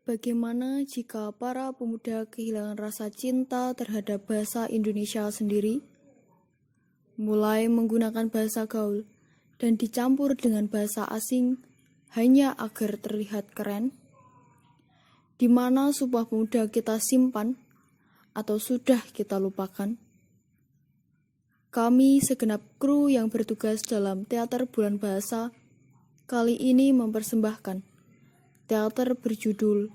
Bagaimana jika para pemuda kehilangan rasa cinta terhadap bahasa Indonesia sendiri? Mulai menggunakan bahasa gaul dan dicampur dengan bahasa asing hanya agar terlihat keren? Di mana Sumpah Pemuda kita simpan atau sudah kita lupakan? Kami segenap kru yang bertugas dalam Teater Bulan Bahasa kali ini mempersembahkan teater berjudul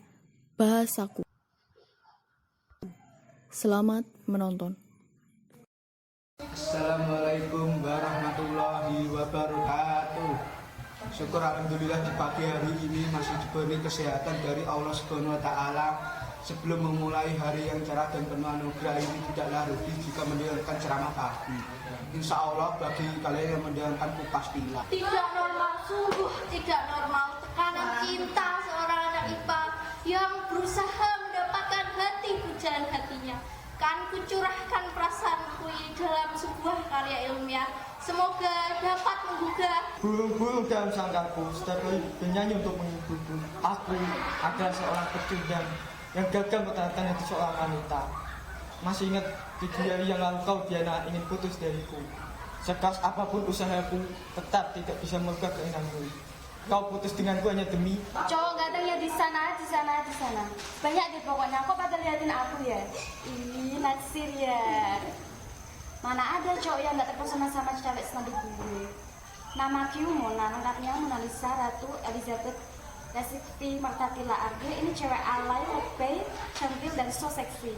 Bahasaku. Selamat menonton. Assalamualaikum warahmatullahi wabarakatuh. Syukur alhamdulillah di pagi hari ini masih diberi kesehatan dari Allah Subhanahu wa taala. Sebelum memulai hari yang cerah dan penuh anugerah ini, tidaklah rugi jika mendengarkan ceramah pagi. Insya Allah bagi kalian yang mendengarkan pastilah. Tidak normal, sungguh tidak normal. Tekanan cinta seorang anak IPA yang berusaha mendapatkan hati pujaan hatinya. Kan kucurahkan perasaanku ini dalam sebuah karya ilmiah. Semoga dapat menggugah burung-burung dalam sangkarku setiap bernyanyi untuk menghiburku. Aku adalah seorang pecundang yang gagal bertahan hati seorang wanita. Masih ingat 7 hari yang lalu kau Diana ingin putus dariku. Sekeras apapun usahaku, tetap tidak bisa merubah keinginanmu. Kau putus denganku hanya demi cowok gantengnya di sana. Banyak deh pokoknya. Kok pada liatin aku ya? Ih, naksir ya. Mana ada cowok yang gak terpesona sama cewek senadi gue. Nama Q Mona, lengkapnya Mona Lisa Ratu Elizabeth Lesti Martatila Arge. Ini cewek alay, lebay, cantik dan so seksi.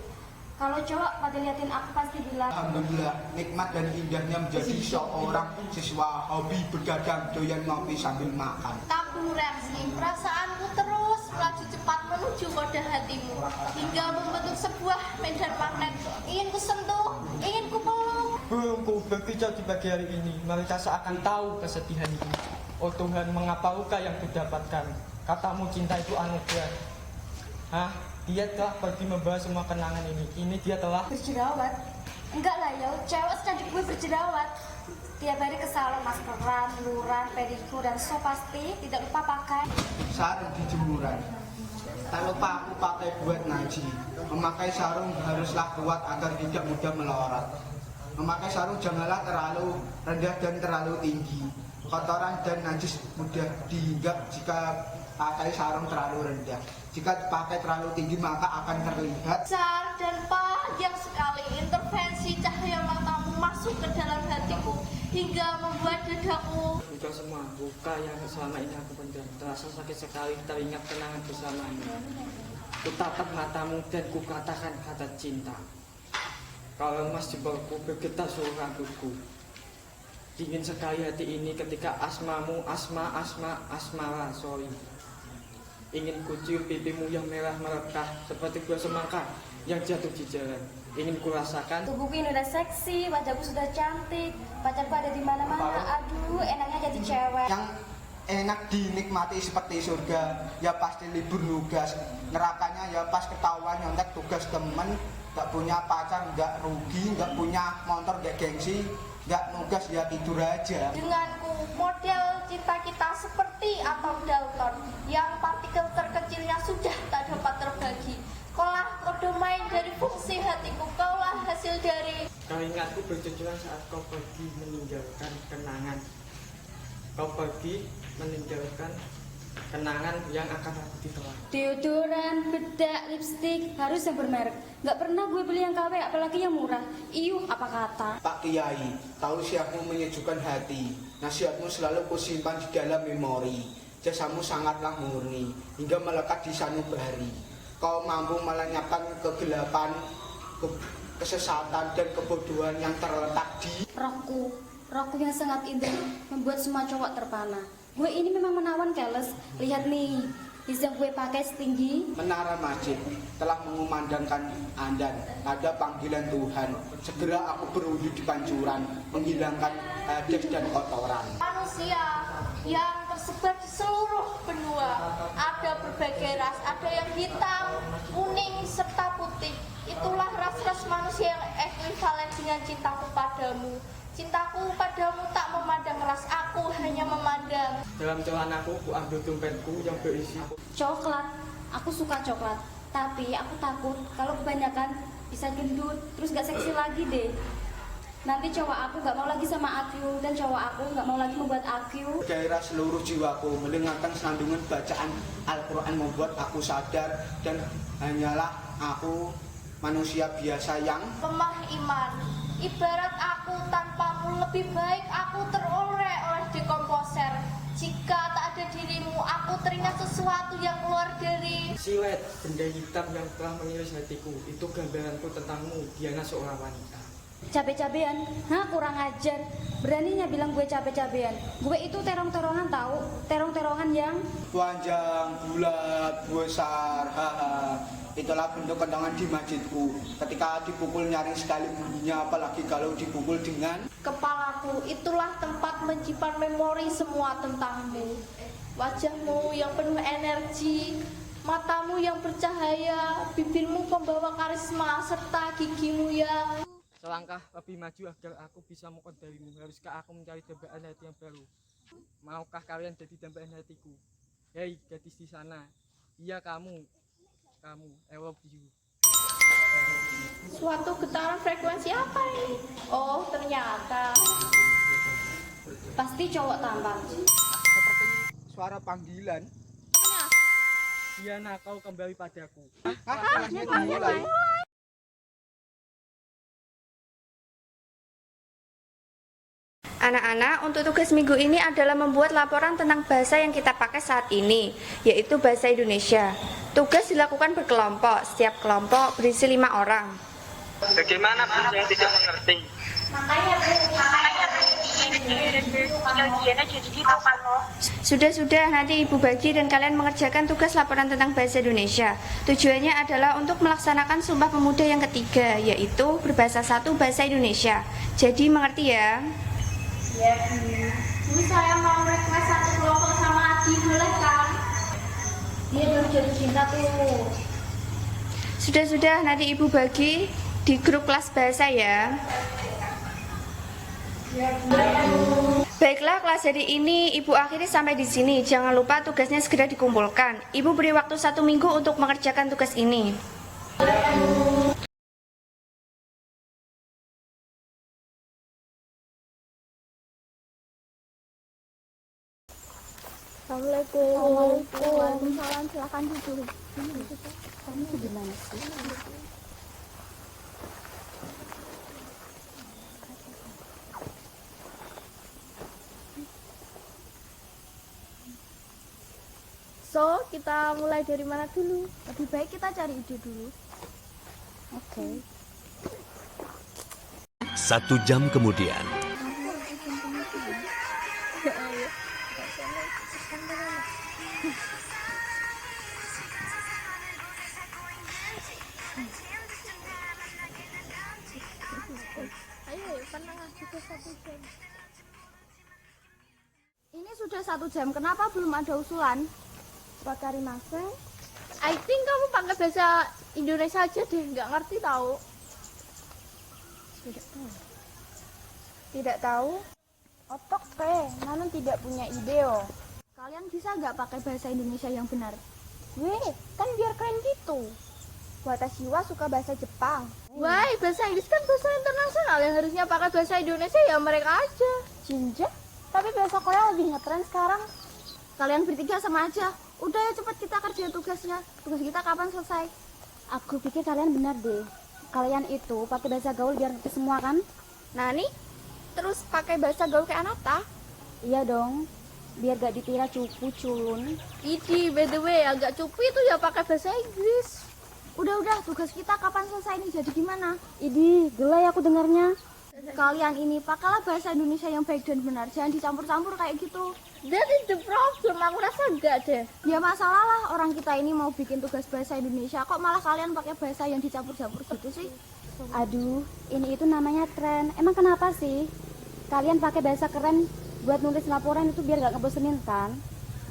Kalau cowok pada liatin aku pasti bilang Alhamdulillah nikmat dan indahnya menjadi seorang siswa hobi berdagang doyan ngopi sambil makan. taburan sih. Perasaanku terus melaju cepat menuju kode hatimu hingga membentuk sebuah medan magnet. Ingin ku sentuh, ingin ku peluk. burungku berbicara di pagi hari ini. Mereka seakan tahu kesedihan ini. Oh Tuhan, mengapa luka yang kudapatkan? Katamu cinta itu anugerah. Hah? Dia telah pergi membawa semua kenangan ini. Ini dia telah berjerawat. Enggak lah ya, cewek senadi gue berjerawat. Tiap hari ke salon maskeran, luran, pedikur, dan so pasti tidak lupa pakai Sarung di jemuran. Tak lupa aku pakai buat ngaji. Memakai sarung haruslah kuat agar tidak mudah melorot. Memakai sarung janganlah terlalu rendah dan terlalu tinggi. Kotoran dan najis mudah dihinggap jika pakai sarung terlalu rendah. Jika dipakai terlalu tinggi maka akan terlihat Besar dan panjang sekali intervensi cahaya matamu masuk ke dalam hatiku hingga membuat dadaku. sudah semua luka yang selama ini aku pendam. Terasa sakit sekali teringat kenangan bersamanya. Kutatap matamu dan kukatakan kata cinta. Kalau emas di bawahku bergetar seluruh rambutku. Dingin sekali hati ini ketika asmamu asmara sorry. Ingin kucium pipimu yang merah merekah seperti buah semangka yang jatuh di jalan. Ingin kurasakan tubuhku ini udah seksi, wajahku sudah cantik, pacarku ada di mana-mana. Aduh, enaknya jadi cewek. yang enak dinikmati seperti surga. Ya pasti libur nugas. Nerakanya ya pas ketahuan nyontek tugas temen. Gak punya pacar, gak rugi, gak punya motor, gak gengsi, gak nugas ya tidur aja. Denganku, model cinta kita seperti atom Dalton yang partikel terkecilnya sudah tak dapat terbagi. Kaulah kode main dari fungsi hatiku, kaulah hasil dari keringatku bercucuran saat kau pergi meninggalkan kenangan. Kau pergi meninggalkan kenangan yang akan aku ditelan. Deodoran, bedak, lipstik harus yang bermerek. Gak pernah gue beli yang KW, apalagi yang murah. Iyuh, apa kata? Pak Kiai, tahu siapmu menyejukkan hati. Nasihatmu selalu kusimpan di dalam memori. Jasamu sangatlah murni hingga melekat di sanubari. Kau mampu melenyapkan kegelapan, kesesatan dan kebodohan yang terletak di Rokku yang sangat indah membuat semua cowok terpana. Gue ini memang menawan keles. Lihat nih, yang gue pakai setinggi menara masjid telah mengumandangkan andan. Ada panggilan Tuhan. Segera aku berwudu di pancuran, menghilangkan hadas dan kotoran. manusia yang tersebar di seluruh benua. Ada berbagai ras, ada yang hitam, kuning, serta putih. Itulah ras-ras manusia yang ekuivalen dengan cintaku padamu. Cintaku padamu tak memandang ras, aku hanya memandang Dalam celanaku, ku ambil dompetku yang berisi coklat. Aku suka coklat, tapi aku takut kalau kebanyakan bisa gendut, terus gak seksi lagi deh. Nanti cowok aku gak mau lagi sama aku, dan cowok aku gak mau lagi membuat aku. Gairah seluruh jiwaku mendengarkan sandungan bacaan Al-Quran membuat aku sadar dan hanyalah aku manusia biasa yang Lemah iman. Ibarat aku tanpamu lebih baik aku terorek oleh dekomposer. Jika tak ada dirimu, aku teringat sesuatu yang keluar dari Silet, benda hitam yang telah mengiris hatiku. Itu gambaranku tentangmu, Diana seorang wanita. Cabe-cabean, hah kurang ajar. Beraninya bilang gue cabe-cabean. Gue itu terong-terongan tahu, terong-terongan yang panjang, bulat, besar, haha. Itulah bentuk kentongan di masjidku. Ketika dipukul nyaring sekali bunyinya, apalagi kalau dipukul dengan kepalaku. Itulah tempat menyimpan memori semua tentangmu. Wajahmu yang penuh energi, matamu yang bercahaya, bibirmu pembawa karisma, serta gigimu yang Selangkah lebih maju agar aku bisa mengkodarimu. Haruskah aku mencari dambaan hati yang baru? Maukah kalian jadi dambaan hatiku? Hei gadis di sana. Iya kamu, I love you. suatu getaran frekuensi apa ini? Oh, ternyata pasti cowok tampan. seperti suara panggilan. Diana, kau kembali padaku. Mulai. Anak-anak, untuk tugas minggu ini adalah membuat laporan tentang bahasa yang kita pakai saat ini, yaitu bahasa Indonesia. Tugas dilakukan berkelompok, setiap kelompok berisi 5 orang. Bagaimana Bu yang tidak mengerti? Sudah-sudah, nanti Ibu bagi dan kalian mengerjakan tugas laporan tentang bahasa Indonesia. Tujuannya adalah untuk melaksanakan Sumpah Pemuda yang ketiga, yaitu berbahasa satu bahasa Indonesia. Jadi mengerti ya? ya Bu, saya mau request satu kelompok sama Adi, boleh kan? Dia baru jatuh cinta tuh. Sudah-sudah, nanti Ibu bagi di grup kelas bahasa ya. Baiklah, kelas hari ini Ibu akhiri sampai di sini. Jangan lupa tugasnya segera dikumpulkan. Ibu beri waktu 1 minggu untuk mengerjakan tugas ini. Assalamualaikum. Waalaikumsalam. Silakan duduk. Kamu gimana sih? So, kita mulai dari mana dulu? Lebih baik kita cari ide dulu. Oke. 1 jam kemudian. Ini sudah 1 jam. Kenapa belum ada usulan? Wakarimase. I think kamu pakai bahasa Indonesia aja deh, nggak ngerti tahu. Tidak tahu. Tidak tahu? Otok teh, Nanon tidak punya ide oh. Kalian bisa nggak pakai bahasa Indonesia yang benar? Weh, kan biar keren gitu. Watashi wa suka bahasa Jepang. Wah, bahasa Inggris kan bahasa internasional, yang harusnya pakai bahasa Indonesia ya mereka aja. Jinja? Tapi bahasa Korea lebih ngetren sekarang. Kalian bertiga sama aja. Udah ya cepet kita kerjain tugasnya. Tugas kita kapan selesai? Aku pikir kalian benar deh. Kalian itu pakai bahasa gaul biar ngerti semua kan? Nani, terus pakai bahasa gaul kayak Anata? Iya dong. Biar gak dikira cupu culun. Idi, by the way, agak cupu itu ya pakai bahasa Inggris. Udah, tugas kita kapan selesai nih? Jadi gimana? Idi, gelai aku dengarnya. Kalian ini pakailah bahasa Indonesia yang baik dan benar. Jangan dicampur-campur kayak gitu. That is the problem, aku rasa enggak deh. Ya masalah lah, orang kita ini mau bikin tugas bahasa Indonesia, kok malah kalian pakai bahasa yang dicampur-campur gitu sih? Aduh, ini itu namanya tren. Emang kenapa sih? Kalian pakai bahasa keren buat nulis laporan itu biar gak ngebosenin kan?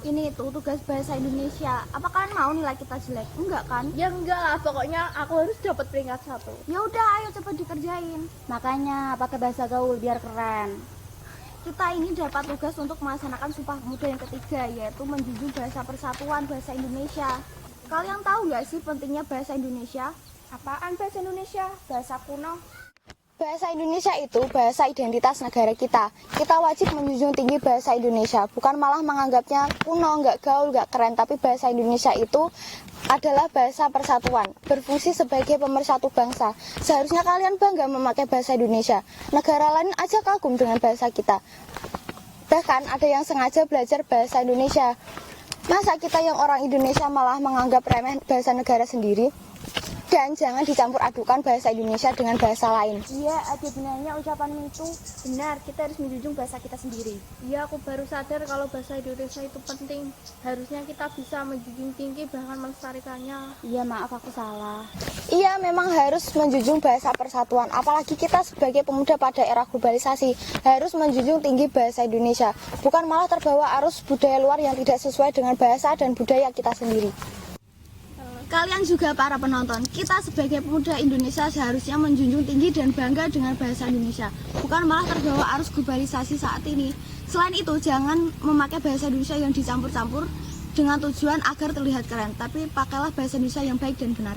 Ini itu tugas bahasa Indonesia. Apa kalian mau nilai kita jelek? Enggak kan? Ya enggak lah, pokoknya aku harus dapat peringkat 1. Ya udah, ayo cepet dikerjain. Makanya pakai bahasa gaul biar keren. Kita ini dapat tugas untuk melaksanakan Sumpah Pemuda yang ketiga, yaitu menjunjung bahasa persatuan bahasa Indonesia. Kalian tahu nggak sih pentingnya bahasa Indonesia? Apaan bahasa Indonesia? Bahasa kuno. Bahasa Indonesia itu bahasa identitas negara kita. Kita wajib menjunjung tinggi bahasa Indonesia, bukan malah menganggapnya kuno, nggak gaul, nggak keren. Tapi bahasa Indonesia itu adalah bahasa persatuan, berfungsi sebagai pemersatu bangsa. Seharusnya kalian bangga memakai bahasa Indonesia. Negara lain aja kagum dengan bahasa kita. Bahkan ada yang sengaja belajar bahasa Indonesia. Masa kita yang orang Indonesia malah menganggap remeh bahasa negara sendiri? Dan jangan dicampur adukan bahasa Indonesia dengan bahasa lain. Iya, ada benarnya ucapanmu itu. Benar, kita harus menjunjung bahasa kita sendiri. Iya, aku baru sadar kalau bahasa Indonesia itu penting. Harusnya kita bisa menjunjung tinggi bahkan melestarikannya. Iya, maaf aku salah. Iya, memang harus menjunjung bahasa persatuan. Apalagi kita sebagai pemuda pada era globalisasi harus menjunjung tinggi bahasa Indonesia. Bukan malah terbawa arus budaya luar yang tidak sesuai dengan bahasa dan budaya kita sendiri. Kalian juga para penonton, kita sebagai pemuda Indonesia seharusnya menjunjung tinggi dan bangga dengan bahasa Indonesia, bukan malah terbawa arus globalisasi saat ini. Selain itu, jangan memakai bahasa Indonesia yang dicampur-campur dengan tujuan agar terlihat keren, tapi pakailah bahasa Indonesia yang baik dan benar.